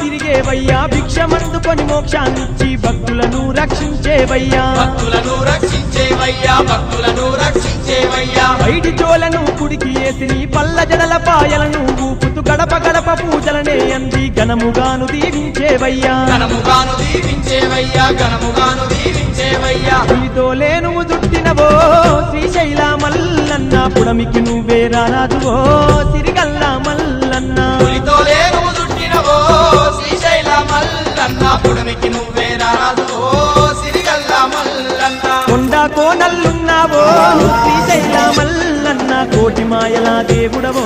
తిరిగేవయ్యా భిక్షమందుకొని మోక్షాన్నిచ్చి భక్తులను రక్షించేవయ్యా బయటి చోలను కుడికి వేసి నీ పల్ల జడల పాయలను ఊపుతూ గడప గడప పూజలనే అంది ఘనముగాను దీవించేవయ్యా పులితోలే నువ్వు దుట్టినవో శ్రీశైల మల్లన్న పుడమికి నువ్వే రారాజువో సిరిగల్ల మల్లన్న కొండ కోనల్లున్నావో శ్రీశైల మల్లన్న కోటి మాయల దేవుడవో